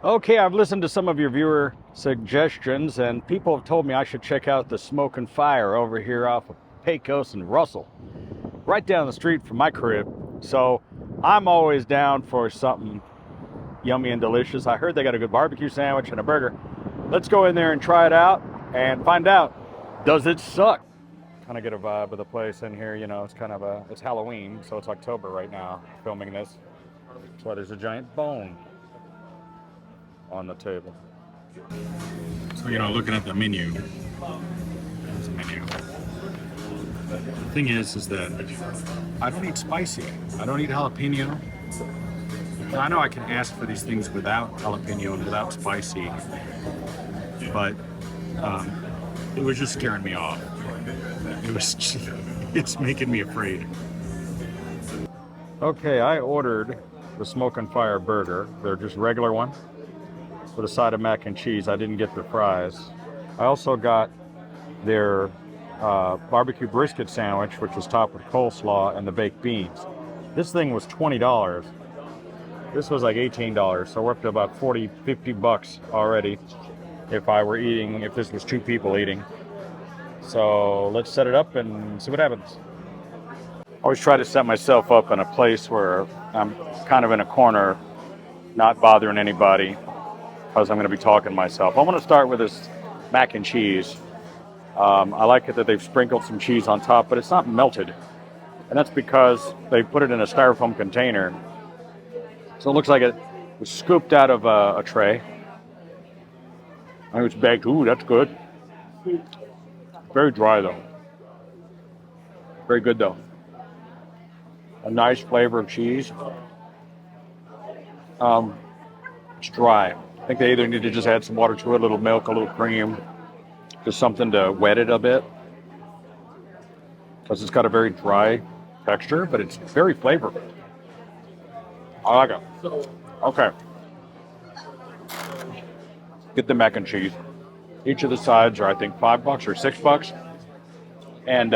Okay, I've listened to some of your viewer suggestions, and people have told me I should check out the Smoke and Fire over here off of Pecos and Russell, right down the street from my crib. So I'm always down for something yummy and delicious. I heard they got a good barbecue sandwich and a burger. Let's go in there and try it out and find out, does it suck? Kind of get a vibe of the place in here. You know, it's kind of it's Halloween, so it's October right now, filming this. That's why there's a giant bone on the table. So, looking at the menu, there's a menu. The thing is that I don't eat spicy. I don't eat jalapeno. Now, I know I can ask for these things without jalapeno and without spicy, but it was just scaring me off. It's making me afraid. Okay, I ordered the Smoke and Fire burger. They're just regular one with a side of mac and cheese. I didn't get the fries. I also got their barbecue brisket sandwich, which was topped with coleslaw and the baked beans. This thing was $20. This was like $18, so we're up to about 40, 50 bucks already if this was two people eating. So let's set it up and see what happens. I always try to set myself up in a place where I'm kind of in a corner, not bothering anybody, because I'm going to be talking to myself. I want to start with this mac and cheese. I like it that they've sprinkled some cheese on top, but it's not melted. And that's because they put it in a styrofoam container. So it looks like it was scooped out of a tray. I think it's baked. Ooh, that's good. Very dry, though. Very good, though. A nice flavor of cheese. It's dry. I think they either need to just add some water to it, a little milk, a little cream, just something to wet it a bit. Because it's got a very dry texture, but it's very flavorful. I like it. Okay. Get the mac and cheese. Each of the sides are, I think, $5 or $6. And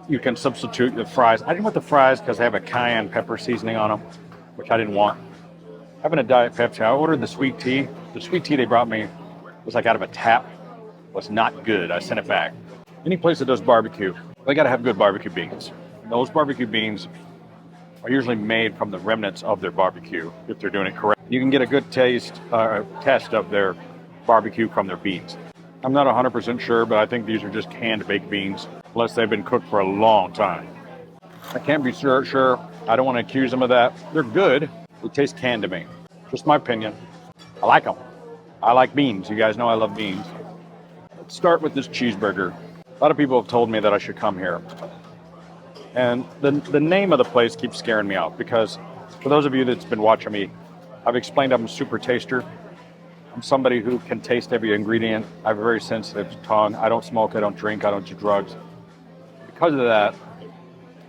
you can substitute the fries. I didn't want the fries because they have a cayenne pepper seasoning on them, which I didn't want. Having a Diet Pepsi, I ordered the sweet tea. The sweet tea they brought me was like out of a tap. Was not good. I sent it back. Any place that does barbecue, they got to have good barbecue beans. Those barbecue beans are usually made from the remnants of their barbecue if they're doing it correct. You can get a good test of their barbecue from their beans. I'm not 100% sure, but I think these are just canned baked beans, unless they've been cooked for a long time. I can't be sure. I don't want to accuse them of that. They're good. They taste canned to me. Just my opinion. I like them. I like beans. You guys know I love beans. Let's start with this cheeseburger. A lot of people have told me that I should come here. And the name of the place keeps scaring me off because for those of you that's been watching me, I've explained I'm a super taster. I'm somebody who can taste every ingredient. I have a very sensitive tongue. I don't smoke, I don't drink, I don't do drugs. Because of that,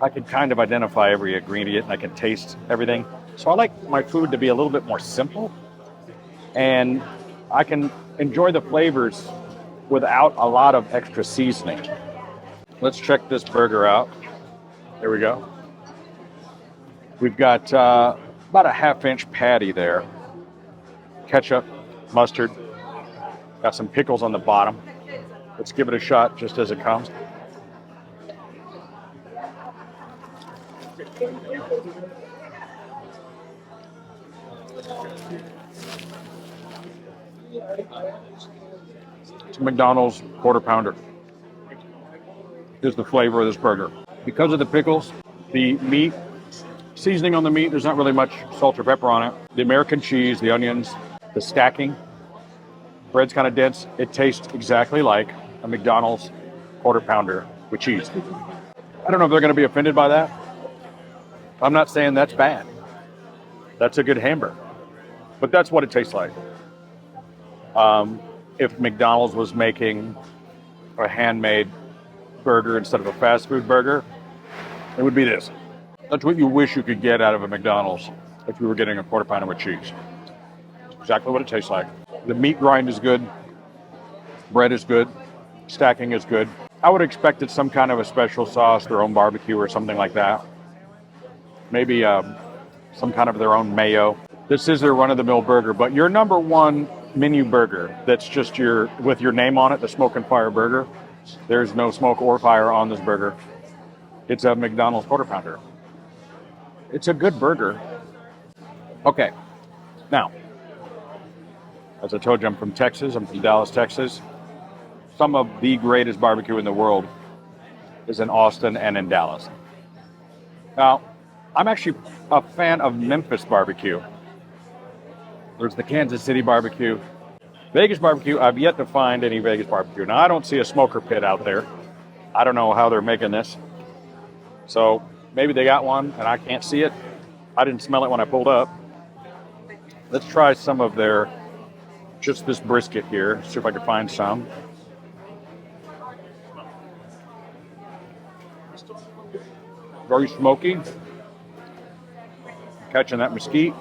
I can kind of identify every ingredient and I can taste everything. So I like my food to be a little bit more simple. And I can enjoy the flavors without a lot of extra seasoning. Let's check this burger out. There we go. We've got about a half-inch patty there. Ketchup, mustard. Got some pickles on the bottom. Let's give it a shot just as it comes. It's a McDonald's quarter pounder. Is the flavor of this burger. Because of the pickles, the meat, seasoning on the meat, there's not really much salt or pepper on it. The American cheese, the onions, the stacking, bread's kind of dense. It tastes exactly like a McDonald's quarter pounder with cheese. I don't know if they're going to be offended by that. I'm not saying that's bad. That's a good hamburger. But that's what it tastes like. If McDonald's was making a handmade burger instead of a fast food burger, it would be this. That's what you wish you could get out of a McDonald's if you were getting a quarter pounder with cheese. Exactly what it tastes like. The meat grind is good. Bread is good. Stacking is good. I would expect it some kind of a special sauce, their own barbecue or something like that. Maybe some kind of their own mayo. This is their run-of-the-mill burger, but your number one menu burger that's just with your name on it, the Smoke and Fire burger, there's no smoke or fire on this burger. It's a McDonald's Quarter Pounder. It's a good burger. Okay, now, as I told you, I'm from Texas. I'm from Dallas, Texas. Some of the greatest barbecue in the world is in Austin and in Dallas. Now, I'm actually a fan of Memphis barbecue. There's the Kansas City barbecue. Vegas barbecue, I've yet to find any Vegas barbecue. Now, I don't see a smoker pit out there. I don't know how they're making this. So maybe they got one and I can't see it. I didn't smell it when I pulled up. Let's try some of just this brisket here. See if I can find some. Very smoky. Catching that mesquite.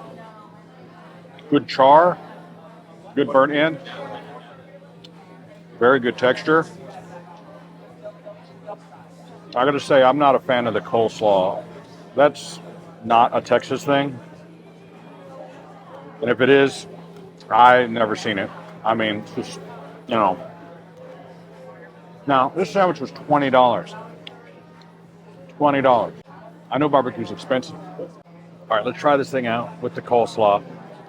Good char. Good burnt end. Very good texture. I gotta say, I'm not a fan of the coleslaw. That's not a Texas thing. And if it is, I've never seen it. I mean, it's just, you know. Now, this sandwich was $20. $20. I know barbecue's expensive. All right, let's try this thing out with the coleslaw.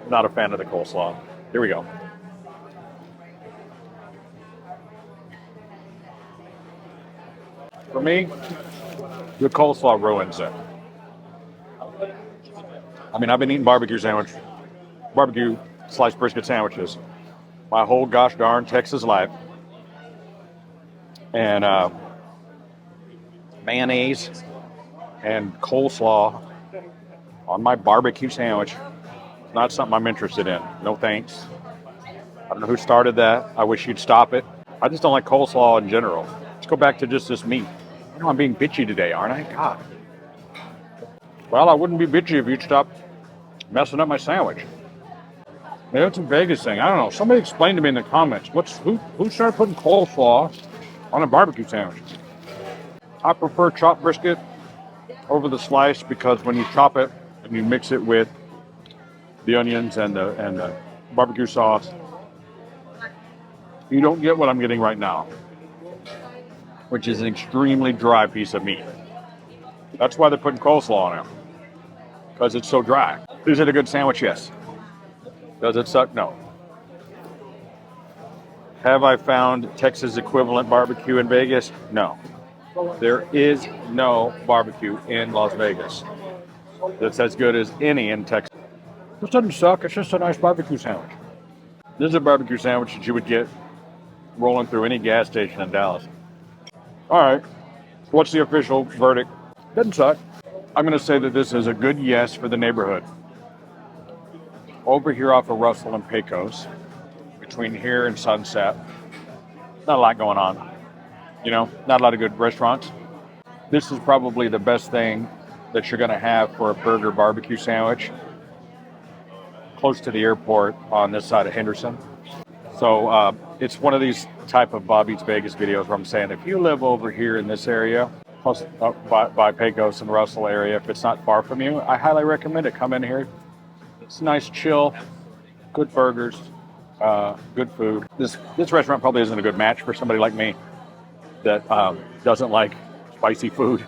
I'm not a fan of the coleslaw. Here we go. For me, the coleslaw ruins it. I mean, I've been eating barbecue sliced brisket sandwiches my whole gosh darn Texas life. And mayonnaise and coleslaw on my barbecue sandwich is not something I'm interested in. No thanks. I don't know who started that. I wish you'd stop it. I just don't like coleslaw in general. Let's go back to just this meat. I know I'm being bitchy today, aren't I? God. Well, I wouldn't be bitchy if you'd stop messing up my sandwich. Maybe it's a Vegas thing. I don't know. Somebody explain to me in the comments. Who started putting coleslaw on a barbecue sandwich? I prefer chopped brisket over the slice because when you chop it and you mix it with the onions and the barbecue sauce, you don't get what I'm getting right now, which is an extremely dry piece of meat. That's why they're putting coleslaw on it, because it's so dry. Is it a good sandwich? Yes. Does it suck? No. Have I found Texas equivalent barbecue in Vegas? No. There is no barbecue in Las Vegas that's as good as any in Texas. This doesn't suck. It's just a nice barbecue sandwich. This is a barbecue sandwich that you would get rolling through any gas station in Dallas. All right. What's the official verdict? Doesn't suck. I'm going to say that this is a good yes for the neighborhood. Over here off of Russell and Pecos, between here and Sunset, not a lot going on. You know, not a lot of good restaurants. This is probably the best thing that you're going to have for a burger barbecue sandwich, close to the airport on this side of Henderson. So it's one of these type of Bob Eats Vegas videos where I'm saying if you live over here in this area, plus by Pecos and Russell area, if it's not far from you, I highly recommend it. Come in here. It's nice, chill, good burgers, good food. This restaurant probably isn't a good match for somebody like me that doesn't like spicy food.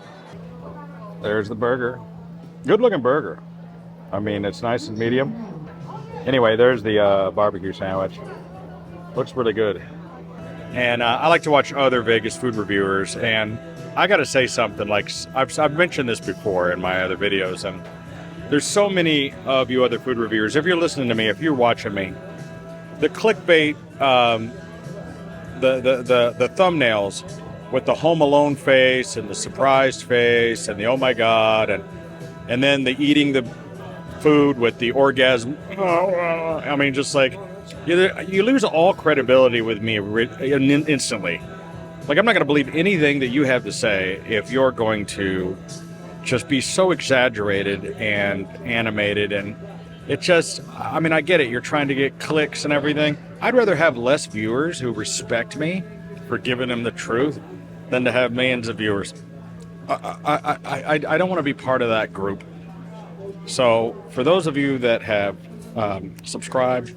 There's the burger. Good looking burger. I mean, it's nice and medium. Anyway, there's the barbecue sandwich. Looks really good. And I like to watch other Vegas food reviewers. And I got to say something, like I've mentioned this before in my other videos. And there's so many of you other food reviewers. If you're listening to me, if you're watching me, the clickbait, the thumbnails with the Home Alone face and the surprised face and the oh my God, and then the eating the food with the orgasm. I mean, just like you lose all credibility with me instantly. Like, I'm not going to believe anything that you have to say if you're going to just be so exaggerated and animated. And it just, I mean, I get it. You're trying to get clicks and everything. I'd rather have less viewers who respect me for giving them the truth than to have millions of viewers. I don't want to be part of that group. So for those of you that have subscribed,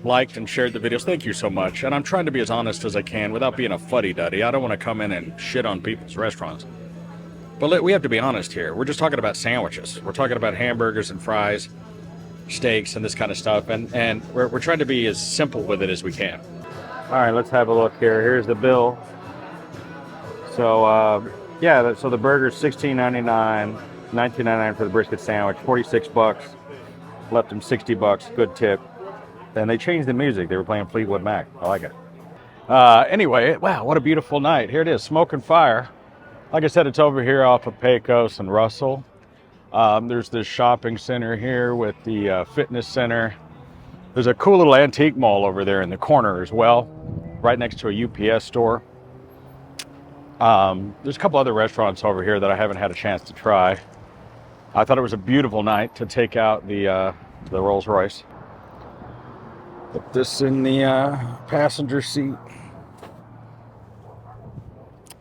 liked, and shared the videos. Thank you so much. And I'm trying to be as honest as I can without being a fuddy-duddy. I don't want to come in and shit on people's restaurants. But we have to be honest here. We're just talking about sandwiches. We're talking about hamburgers and fries, steaks, and this kind of stuff. And we're trying to be as simple with it as we can. All right, let's have a look here. Here's the bill. So, yeah, so the burger's $16.99, $19.99 for the brisket sandwich, 46 bucks. Left him 60 bucks, good tip. And they changed the music. They were playing Fleetwood Mac. I like it. Anyway, wow, what a beautiful night. Here it is, smoke and fire. Like I said, it's over here off of Pecos and Russell. There's this shopping center here with the fitness center. There's a cool little antique mall over there in the corner as well, right next to a UPS store. There's a couple other restaurants over here that I haven't had a chance to try. I thought it was a beautiful night to take out the Rolls Royce. Put this in the passenger seat.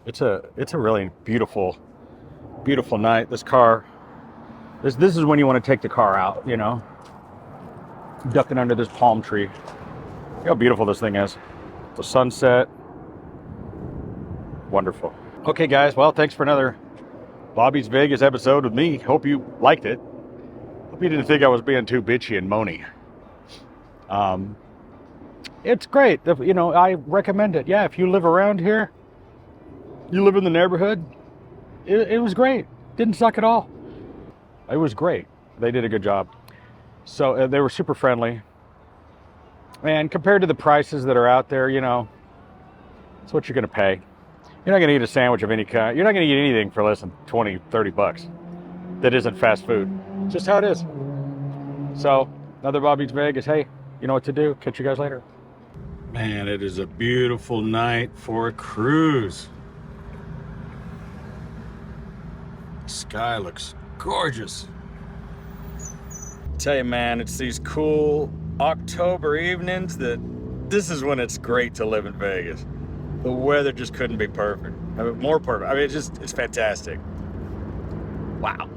It's a really beautiful night. This car, this is when you want to take the car out, you know, ducking under this palm tree. Look how beautiful this thing is. The sunset, wonderful. Okay, guys. Well, thanks for another Bobby's Vegas episode with me. Hope you liked it. Hope you didn't think I was being too bitchy and moany. It's great. You know, I recommend it. Yeah, if you live around here, you live in the neighborhood, it was great. Didn't suck at all. It was great. They did a good job. So they were super friendly. And compared to the prices that are out there, you know, it's what you're going to pay. You're not going to eat a sandwich of any kind. You're not going to eat anything for less than 20, 30 bucks that isn't fast food. It's just how it is. So, another Bobby's Vegas. Hey, you know what to do. Catch you guys later. Man, it is a beautiful night for a cruise. The sky looks gorgeous. Tell you, man, it's these cool October evenings that this is when it's great to live in Vegas. The weather just couldn't be perfect. I mean, more perfect. I mean, it's fantastic. Wow.